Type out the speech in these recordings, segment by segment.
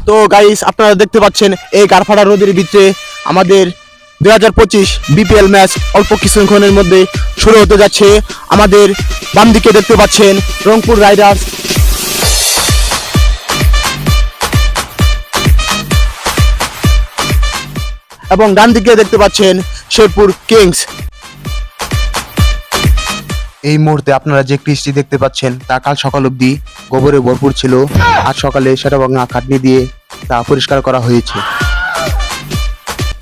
তো গাইস আপনারা দেখতে পাচ্ছেন এই গারফাটা রোদের ভিতরে আমাদের 2025 বিপিএল ম্যাচ অল্প কিছুক্ষণের মধ্যে শুরু হতে যাচ্ছে। আমাদের বাম দিকে দেখতে পাচ্ছেন রংপুর রাইডার্স এবং ডান দিকে দেখতে পাচ্ছেন শেরপুর কিংস। এই মুহূর্তে আপনারা যে পিচটি দেখতে পাচ্ছেন তা কাল সকাল অবধি গোবরে ভরপুর ছিল। আজ সকালে সেটা ভাঙা কাটনি দিয়ে তা পরিষ্কার করা হয়েছে।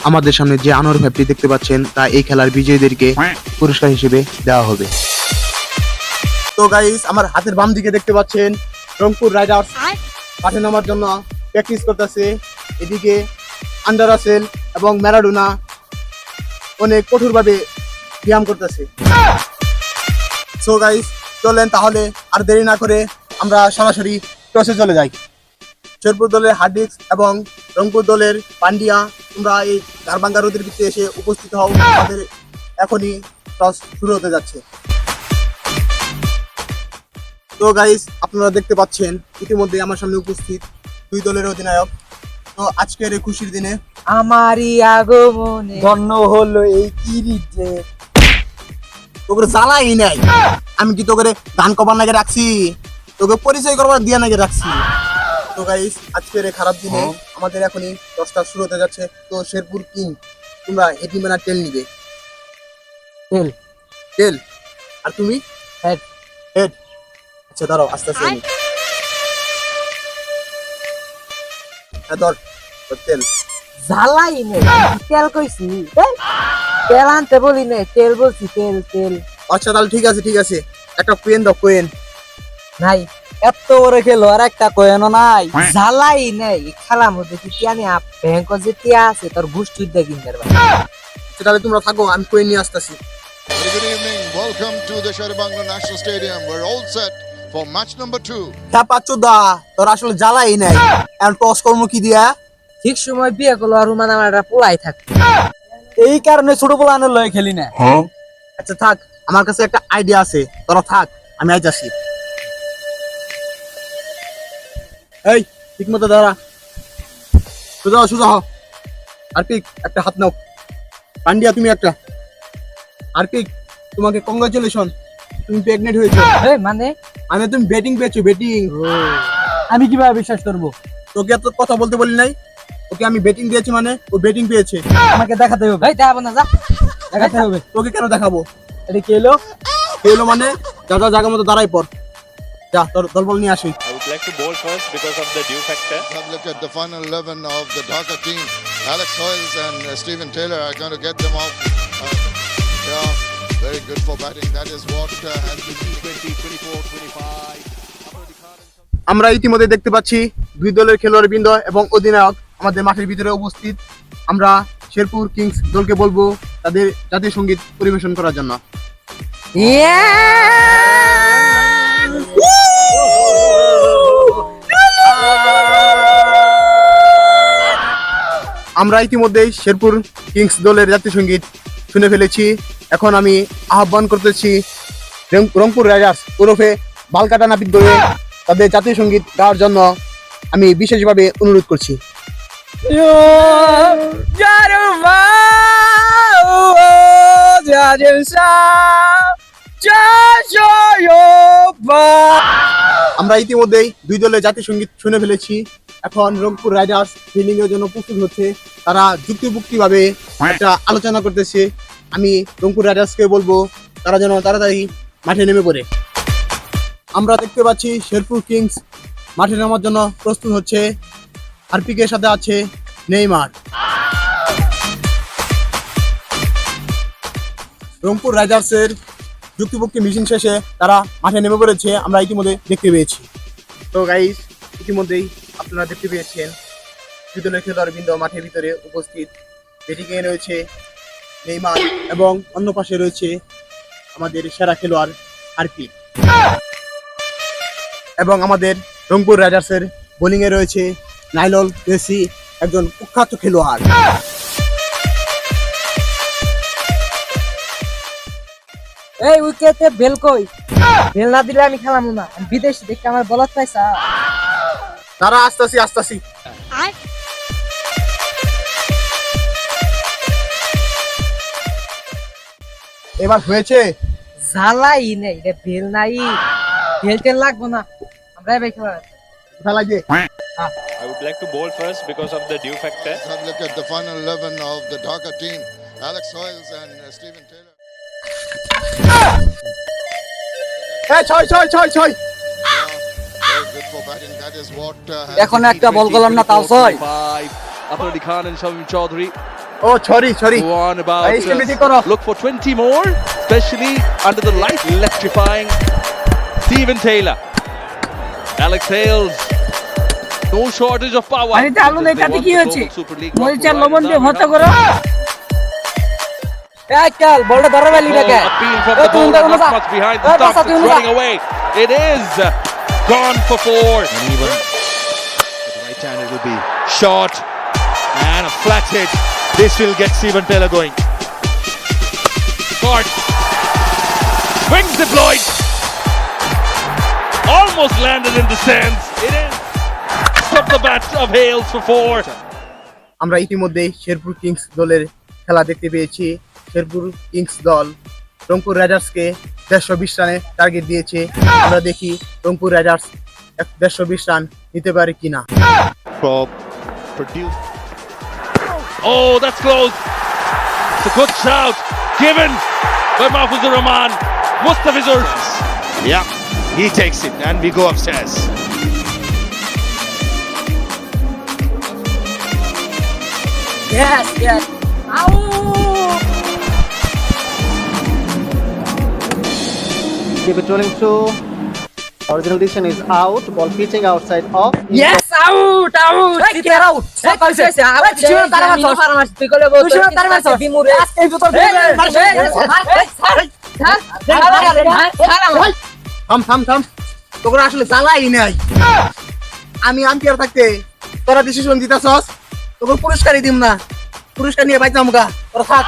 আমাদের সামনে যে আনোয়ার ফ্যাপটি দেখতে পাচ্ছেন তা এই খেলার বিজয়ীদেরকে পুরস্কার হিসেবে দেওয়া হবে। তো গাইস আমার হাতের বাম দিকে দেখতে পাচ্ছেন রংপুর রাইডার্স মাঠে নামার জন্য প্র্যাকটিস করতেছে। এদিকে আন্ডার রাসেল এবং ম্যারাডোনা অনেক কঠোরভাবে ব্যায়াম করতেছে। সো গাইস চলেন তাহলে আর দেরি না করে আমরা সরাসরি টসে চলে যাই। শেরপুর দলের হার্ডিক্স এবং রংপুর দলের পান্ডিয়া, তোমরা এই গারবাঙ্গা রোদের ভিতরে এসে উপস্থিত হও। আমাদের এখনই টস শুরু হতে যাচ্ছে। তো গাইস আপনারা দেখতে পাচ্ছেন ইতিমধ্যে আমার সামনে উপস্থিত দুই দলের অধিনায়ক। তো আজকের এই খুশির দিনে আমারই আগমনে ধন্য হলো এই কিরিটে। তোকে জ্বালাই নাই, আমি কি তোকে গান কবার নাকি রাখছি, তোকে পরিচয় করবার দিয়ে নাকি রাখছি। তো গাইস আজকের এই খারাপ দিনে আমাদের এখনই দশটা শুরু হতে যাচ্ছে। তো শেরপুর কিং তোমরা হেড নিবে না টেল নিবে? তেল টেল। আর তুমি? হেড। হেড। আচ্ছা দাঁড়াও আস্তে আস্তে নি। হ্যাঁ ধর তেল। জ্বালাই নেই, তেল কইছি। তেল আনতে বলি নে, তেল বলছি। তেল তেল। আচ্ছা তাহলে ঠিক আছে ঠিক আছে, একটা কোয়েন দাও কোয়েন। নাই এত বড় খেলো আর একটা কয়েনও নাই। জ্বালাই নেই খেলার মধ্যে কি টিয়ানি ব্যাংক যে টিয়া আছে তোর ঘুষ টুই দে কিনতে পারবা। তাহলে তোমরা থাকো, আমি কোয়েন নিয়ে আসতেছি। Good evening. Welcome to the Sharabangla National Stadium. We're all set for match number 2. হ্যাঁ পাচুদা তোর আসলে জ্বালাই নাই, এখন টস কর্ম কি দিয়া? ঠিক সময় বিয়ে করলো আর রুমান আমার পোলাই থাকে, এই কারণে ছোট পোলানোর লয়ে খেলি না। আচ্ছা থাক, আমার কাছে একটা আইডিয়া আছে, তোরা থাক, আমি আজ আসি। এই ঠিক মতো দাঁড়া, সোজা সোজা হও। আর পিক একটা হাত নাও। পান্ডিয়া তুমি একটা। আর পিক তোমাকে কংগ্রাচুলেশন, তুমি প্রেগনেন্ট হয়েছো। মানে মানে তুমি ব্যাটিং পেয়েছো, ব্যাটিং। আমি কিভাবে বিশ্বাস করবো? তোকে এত কথা বলতে বলি নাই, ওকে আমি ব্যাটিং দিয়েছি মানে ও ব্যাটিং পেয়েছে। আমাকে দেখাতে হবে। এই দেখাবো না, যা দেখাতে হবে। তোকে কেন দেখাবো? এটা কি এলো? এলো মানে যা যা জায়গা মতো দাঁড়াই পর, যা তোর দলবল নিয়ে আসি। I would like to bowl first because of the dew factor. Have a look at the final 11 of the Dhaka team. Alex Hoyles and Stephen Taylor are going to get them off. Yeah, very good for batting. That is what has been 20, 24, 25. আমরা ইতিমধ্যে দেখতে পাচ্ছি দুই দলের খেলোয়াড় বৃন্দ এবং অধিনায়ক আমাদের মাঠের ভিতরে উপস্থিত। আমরা শেরপুর কিংস দলকে বলবো তাদের জাতীয় সঙ্গীত পরিবেশন করার জন্য। আমরা ইতিমধ্যেই শেরপুর কিংস দলের জাতীয় সঙ্গীত শুনে ফেলেছি। এখন আমি আহ্বান করতেছি রংপুর রাইডার্স ওরফে বালকাটা নাপিত দলে তাদের জাতীয় সঙ্গীত গাওয়ার জন্য আমি বিশেষভাবে অনুরোধ করছি। আমরা ইতিমধ্যেই দুই দলের জাতীয় সঙ্গীত শুনে ফেলেছি। এখন রংপুর রাইডার্স ফিল্ডিং এর জন্য প্রস্তুত হচ্ছে। তারা যুক্তিযুক্তিভাবে একটা আলোচনা করতেছে। আমি রংপুর রাইডার্সকে বলবো তারা যেন তাড়াতাড়ি মাঠে নেমে পড়ে। আমরা দেখতে পাচ্ছি শেরপুর কিংস মাঠে নামার জন্য প্রস্তুত হচ্ছে। আরপিকের সাথে আছে নেইমার। রংপুর রাইডার্সের যুক্তিপক্ষী মিশন শেষে তারা মাঠে নেমে পড়েছে, আমরা ইতিমধ্যে দেখতে পেয়েছি। তো গাইস ইতিমধ্যেই আপনারা দেখতে পেয়েছেন দুই দলের খেলোয়াড় বৃন্দ মাঠের ভিতরে উপস্থিত। ব্যাটিংয়ে রয়েছে নেইমার এবং অন্য পাশে রয়েছে আমাদের সেরা খেলোয়াড় আরপিক। এবং আমাদের রংপুর রাইডার্সের বোলিং এ রয়েছে নাইলল মেসি, একজন কুখ্যাত খেলোয়াড়। এই উইকেটে বেল কই? বেল না দিলে আমি খেলাম না। বিদেশি দেখে আমার বলার চাইছা। তারা আসতেছি আসতেছি। এবার হয়েছে। জ্বালাই নেই রে, বেল নাই, বেল টেল লাগবো না, আমরা ভাই খেলা। কোথা লাগে? I would like to bowl first because of the dew factor. Let's have a look at the final 11 of the Dhaka team. Alex Hoyles and Stephen Taylor. ছয় ছয় ছয় ছয়। Very good for batting. That is what এখন একটা বল করলাম না তাও ছয়। Atoli Khan and Shamim Chaudhary ও sorry sorry, go on about এই স্টেপে ঠিক করো। look for 20 more, especially under the light electrifying Stephen Taylor. Alex Hales, no shortage of power. আরে চালু নেই, তাতে কি হয়েছে? মরিচের লবণ দিয়ে ভর্তা করো। এই চল, বলটা ধরে বেলি Oh, রেখে। appeal from এই the তুমি bowler, দেখো not না। much behind এই the বাসা stumps, তুমি it's না। running away. It is gone for 4. And even at the right hand, it will be short and a flat hit. This will get Stephen Taylor going. Short. Wings deployed. Almost landed in the stands. It is up the bat of Hales for 4. আমরা ইতিমধ্যেই Sherpur Kings দলের খেলা দেখতে পেয়েছি। Sherpur Kings দল রংপুর রাইডার্সকে 120 রানে target দিয়েছে। আমরা দেখি রংপুর রাইডার্স 120 রান নিতে পারে কিনা। Produce. Oh, that's close. It's a good shout given by Mahfuzur Rahman. Mustafizur. Yeah, he takes it, and we go upstairs. Yes, yes. Au! Keep it rolling through. Original decision is out. Ball pitching outside off. Yes, out, out. Sit out. Out. তুই তারা মারছ। তুই কইলে বল। তুই তারা মারছ। বিমুরে। এই ভিতর থাম থাম থাম, তোরা আসলে জ্বালাই নাই। আমি আম্পায়ার থাকতে তোরা ডিসিশন দিতাছস, তোকে পুরস্কারই দিম না। পুরস্কার নিয়ে বাইতাম গা। তোরা থাক।